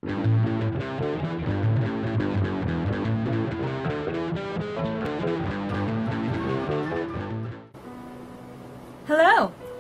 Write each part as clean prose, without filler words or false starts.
Hello,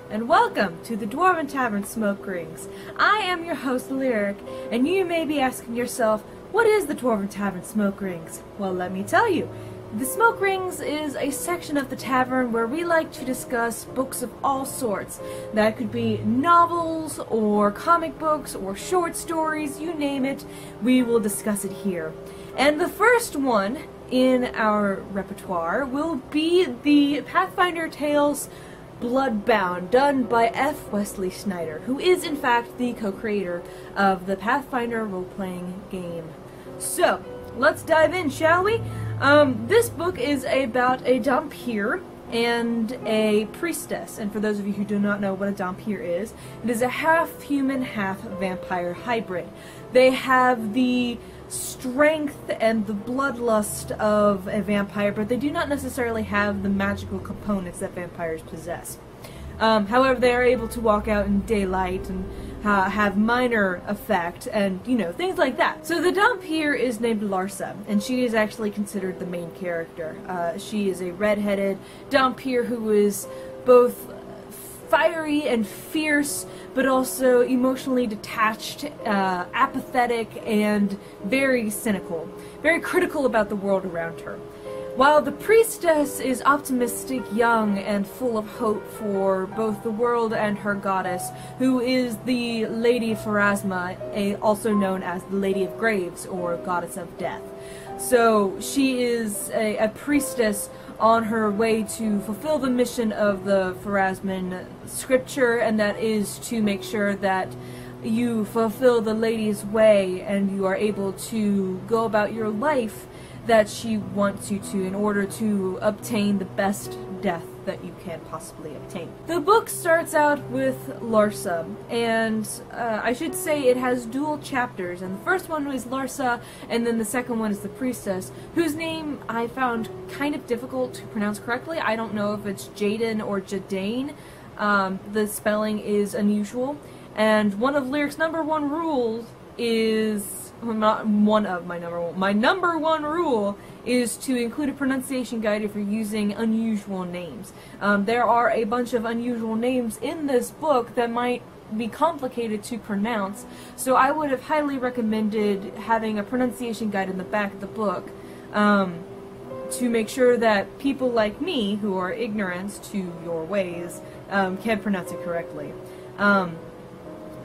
and welcome to the Dwarven Tavern Smoke Rings. I am your host, Lyric, and you may be asking yourself, what is the Dwarven Tavern Smoke Rings? Well, let me tell you. The Smoke Rings is a section of the tavern where we like to discuss books of all sorts. That could be novels, or comic books, or short stories, you name it, we will discuss it here. And the first one in our repertoire will be the Pathfinder Tales Bloodbound, done by Wesley Schneider, who is in fact the co-creator of the Pathfinder role-playing game. So, let's dive in, shall we? This book is about a Dhampir and a priestess, and for those of you who do not know what a Dhampir is, it is a half-human, half-vampire hybrid. They have the strength and the bloodlust of a vampire, but they do not necessarily have the magical components that vampires possess. However, they are able to walk out in daylight and have minor effect and, you know, things like that. So the Dhampir is named Larsa, and she is actually considered the main character. She is a red-headed Dhampir who is both fiery and fierce, but also emotionally detached, apathetic, and very cynical. Very critical about the world around her. While the priestess is optimistic, young, and full of hope for both the world and her goddess, who is the Lady Pharasma, also known as the Lady of Graves, or Goddess of Death. So she is a priestess on her way to fulfill the mission of the Pharasman scripture, and that is to make sure that you fulfill the lady's way and you are able to go about your life that she wants you to in order to obtain the best death that you can possibly obtain. The book starts out with Larsa, and I should say it has dual chapters, and the first one is Larsa, and then the second one is the priestess, whose name I found kind of difficult to pronounce correctly. I don't know if it's Jaden or Jadane. The spelling is unusual, and one of Lyric's number one rules is not one of my number one. My number one rule is to include a pronunciation guide if you're using unusual names. There are a bunch of unusual names in this book that might be complicated to pronounce, so I would have highly recommended having a pronunciation guide in the back of the book to make sure that people like me, who are ignorant to your ways, can pronounce it correctly.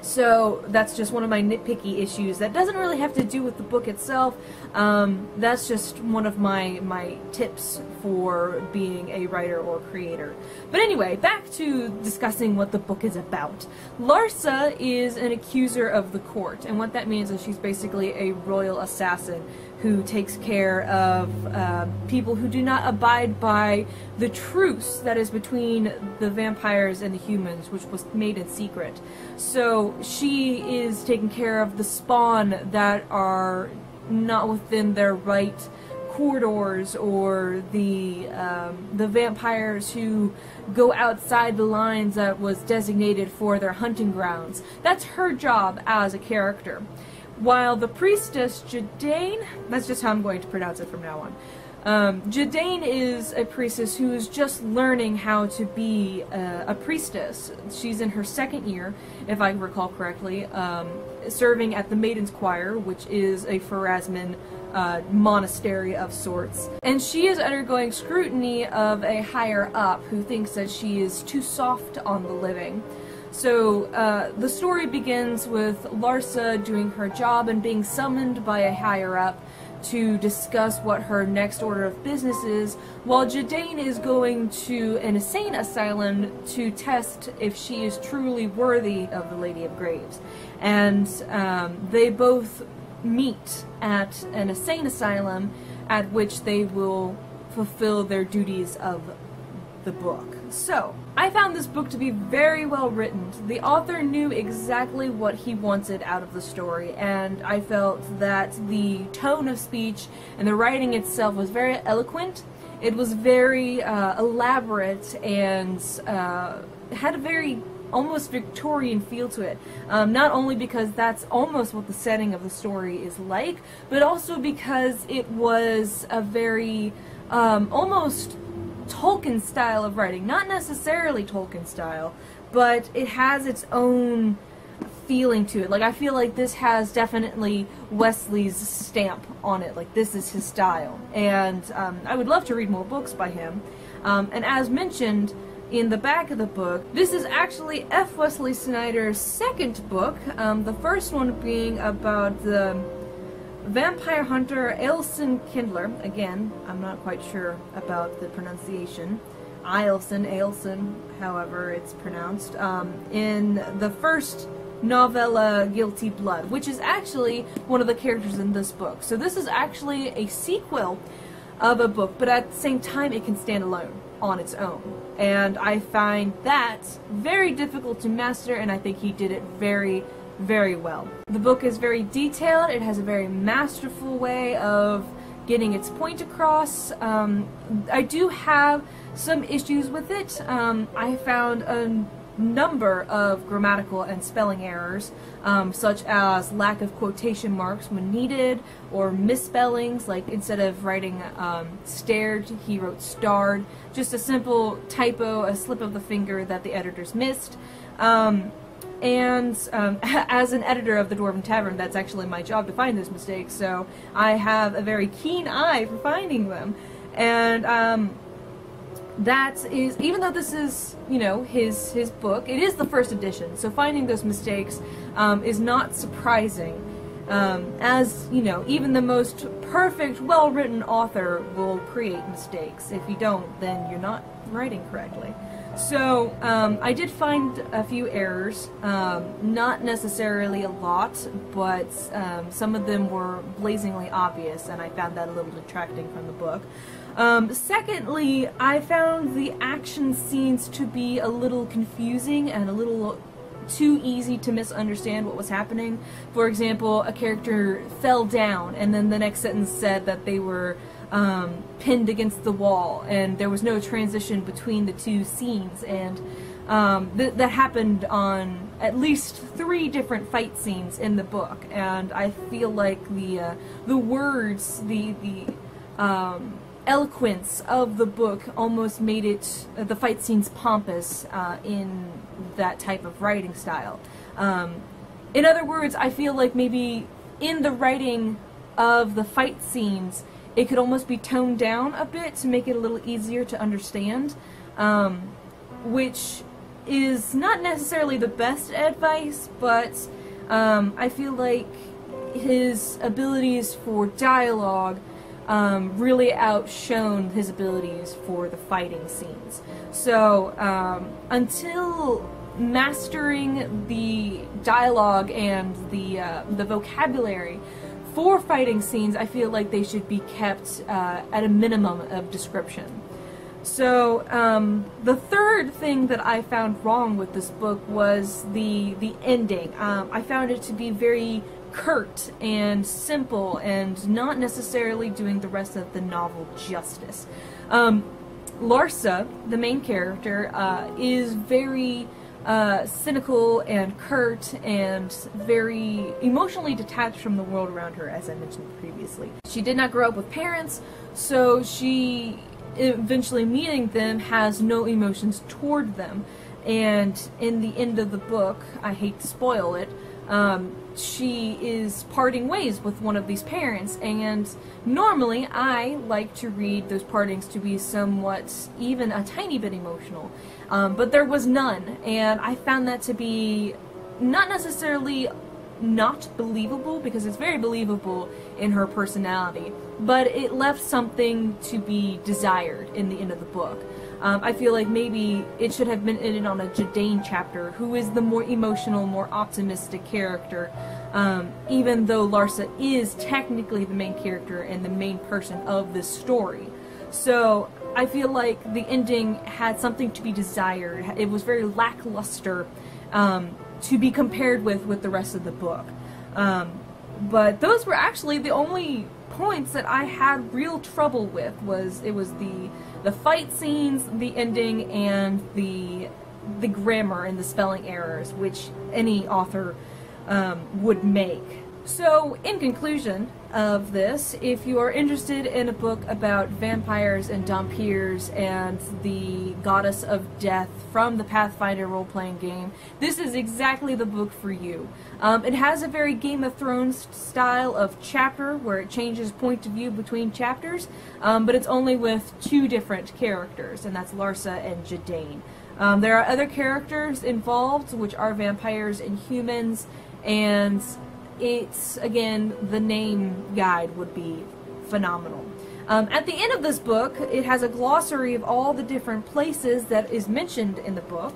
So that's just one of my nitpicky issues. That doesn't really have to do with the book itself. That's just one of my tips for being a writer or creator. But anyway, back to discussing what the book is about. Larsa is an accuser of the court, and what that means is she's basically a royal assassin who takes care of people who do not abide by the truce that is between the vampires and the humans, which was made in secret. So she is taking care of the spawn that are not within their right corridors, or the vampires who go outside the lines that was designated for their hunting grounds. That's her job as a character. While the priestess, Jadane, that's just how I'm going to pronounce it from now on. Jadane is a priestess who is just learning how to be a priestess. She's in her second year, if I recall correctly, serving at the Maiden's Choir, which is a Pharasman monastery of sorts. And she is undergoing scrutiny of a higher up who thinks that she is too soft on the living. So, the story begins with Larsa doing her job and being summoned by a higher-up to discuss what her next order of business is, while Jadane is going to an insane asylum to test if she is truly worthy of the Lady of Graves. And they both meet at an insane asylum at which they will fulfill their duties of the book. So, I found this book to be very well written. The author knew exactly what he wanted out of the story, and I felt that the tone of speech and the writing itself was very eloquent. It was very elaborate and had a very almost Victorian feel to it. Not only because that's almost what the setting of the story is like, but also because it was a very almost Tolkien style of writing. Not necessarily Tolkien style, but it has its own feeling to it. Like, I feel like this has definitely Wesley's stamp on it. Like, this is his style. And I would love to read more books by him. And as mentioned in the back of the book, this is actually F. Wesley Schneider's second book, the first one being about the vampire hunter Ailson Kindler. Again, I'm not quite sure about the pronunciation. Ailson, however it's pronounced, in the first novella Guilty Blood, which is actually one of the characters in this book. So this is actually a sequel of a book, but at the same time it can stand alone on its own. And I find that very difficult to master, and I think he did it very, very well. The book is very detailed. It has a very masterful way of getting its point across. I do have some issues with it. I found a number of grammatical and spelling errors, such as lack of quotation marks when needed, or misspellings, like instead of writing stared, he wrote starred. Just a simple typo, a slip of the finger that the editors missed. As an editor of the Dwarven Tavern, that's actually my job to find those mistakes, so I have a very keen eye for finding them. And that is, even though this is, you know, his book, it is the first edition, so finding those mistakes is not surprising. As, you know, even the most perfect, well-written author will create mistakes. If you don't, then you're not writing correctly. So, I did find a few errors, not necessarily a lot, but some of them were blazingly obvious, and I found that a little detracting from the book. Secondly, I found the action scenes to be a little confusing and a little too easy to misunderstand what was happening. For example, a character fell down, and then the next sentence said that they were pinned against the wall, and there was no transition between the two scenes, and that happened on at least 3 different fight scenes in the book, and I feel like the words, the eloquence of the book almost made it, the fight scenes, pompous in that type of writing style. In other words, I feel like maybe in the writing of the fight scenes, it could almost be toned down a bit to make it a little easier to understand, which is not necessarily the best advice, but I feel like his abilities for dialogue really outshone his abilities for the fighting scenes. So until mastering the dialogue and the vocabulary for fighting scenes, I feel like they should be kept at a minimum of description. So the third thing that I found wrong with this book was the ending. I found it to be very curt and simple and not necessarily doing the rest of the novel justice. Larsa, the main character, is very cynical and curt and very emotionally detached from the world around her, as I mentioned previously. She did not grow up with parents, so she, eventually meeting them, has no emotions toward them. And in the end of the book, I hate to spoil it, she is parting ways with one of these parents, and normally I like to read those partings to be somewhat, even a tiny bit emotional, but there was none, and I found that to be not necessarily not believable, because it's very believable in her personality, but it left something to be desired in the end of the book. I feel like maybe it should have been ended on a Jadane chapter, who is the more emotional, more optimistic character, even though Larsa is technically the main character and the main person of this story. So I feel like the ending had something to be desired. It was very lackluster to be compared with the rest of the book. But those were actually the only points that I had real trouble with. It was the fight scenes, the ending, and the the grammar and the spelling errors which any author would make. So, in conclusion of this, if you are interested in a book about vampires and Dhampirs and the goddess of death from the Pathfinder role-playing game, this is exactly the book for you. It has a very Game of Thrones style of chapter where it changes point of view between chapters, but it's only with two different characters, and that's Larsa and Jadain. There are other characters involved, which are vampires and humans, and it's, again, the name guide would be phenomenal. At the end of this book, it has a glossary of all the different places that is mentioned in the book,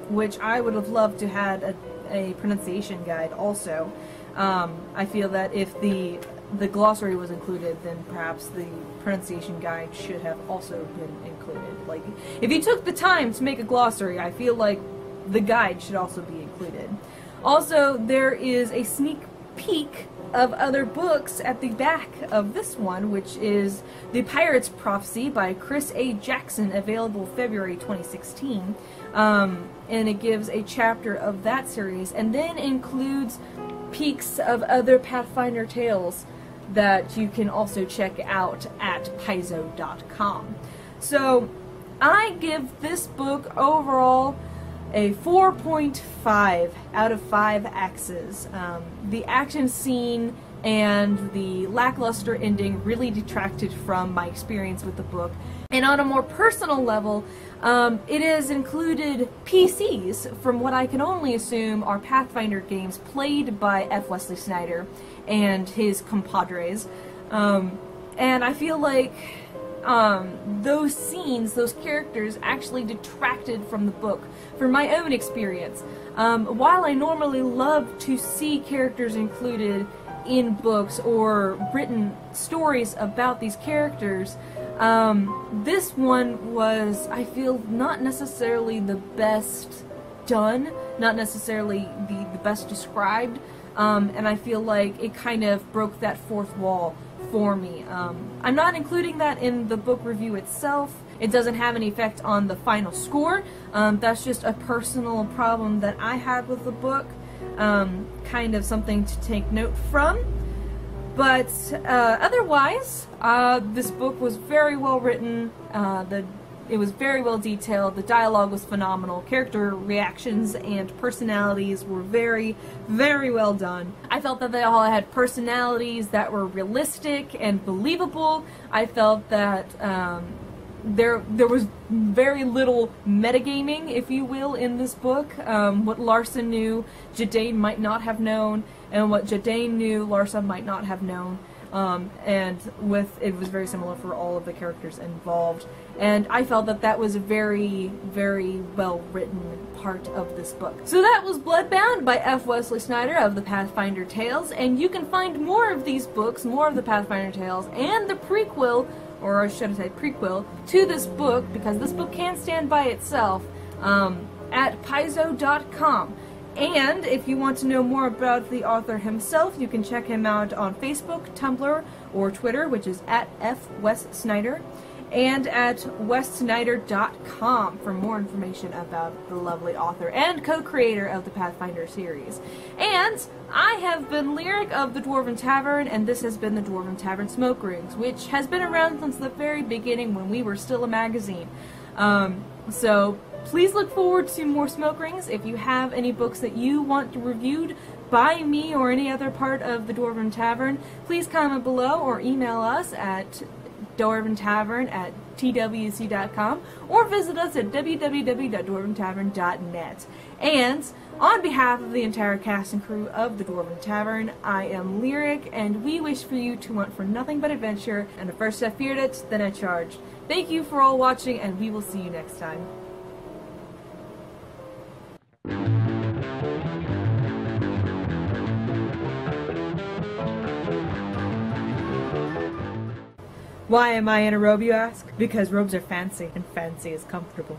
which I would have loved to had a pronunciation guide also. I feel that if the glossary was included, then perhaps the pronunciation guide should have also been included. Like, if you took the time to make a glossary, I feel like the guide should also be included. Also, there is a sneak peek of other books at the back of this one, which is The Pirate's Prophecy by Chris A. Jackson, available February 2016. And it gives a chapter of that series, and then includes peeks of other Pathfinder tales that you can also check out at paizo.com. So, I give this book overall a 4.5 out of 5 axes. The action scene and the lackluster ending really detracted from my experience with the book. And on a more personal level, it has included PCs from what I can only assume are Pathfinder games played by F. Wesley Schneider and his compadres. And I feel like those scenes, those characters actually detracted from the book, from my own experience. While I normally love to see characters included in books or written stories about these characters, this one was, I feel, not necessarily the best done, not necessarily the best described, and I feel like it kind of broke that fourth wall for me. I'm not including that in the book review itself. It doesn't have any effect on the final score. That's just a personal problem that I had with the book. Kind of something to take note from. But otherwise, this book was very well written. It was very well detailed. The dialogue was phenomenal. Character reactions and personalities were very, very well done. I felt that they all had personalities that were realistic and believable. I felt that there was very little metagaming, if you will, in this book. What Larsa knew, Jadain might not have known, and what Jadain knew, Larsa might not have known. And it was very similar for all of the characters involved. And I felt that that was a very, very well written part of this book. So that was Bloodbound by F. Wesley Schneider of the Pathfinder Tales, and you can find more of these books, more of the Pathfinder Tales, and the prequel, or should I say prequel, to this book, because this book can stand by itself, at paizo.com. And if you want to know more about the author himself, you can check him out on Facebook, Tumblr, or Twitter, which is at FWesSnyder, and at wessnyder.com for more information about the lovely author and co-creator of the Pathfinder series. And I have been Lyric of the Dwarven Tavern, and this has been the Dwarven Tavern Smoke Rings, which has been around since the very beginning when we were still a magazine. So please look forward to more Smoke Rings. If you have any books that you want reviewed by me or any other part of the Dwarven Tavern, please comment below or email us at dwarventavern@twc.com or visit us at www.dwarventavern.net. And on behalf of the entire cast and crew of the Dwarven Tavern, I am Lyric, and we wish for you to want for nothing but adventure, and at first I feared it, then I charged. Thank you for all watching, and we will see you next time. Why am I in a robe, you ask? Because robes are fancy, and fancy is comfortable.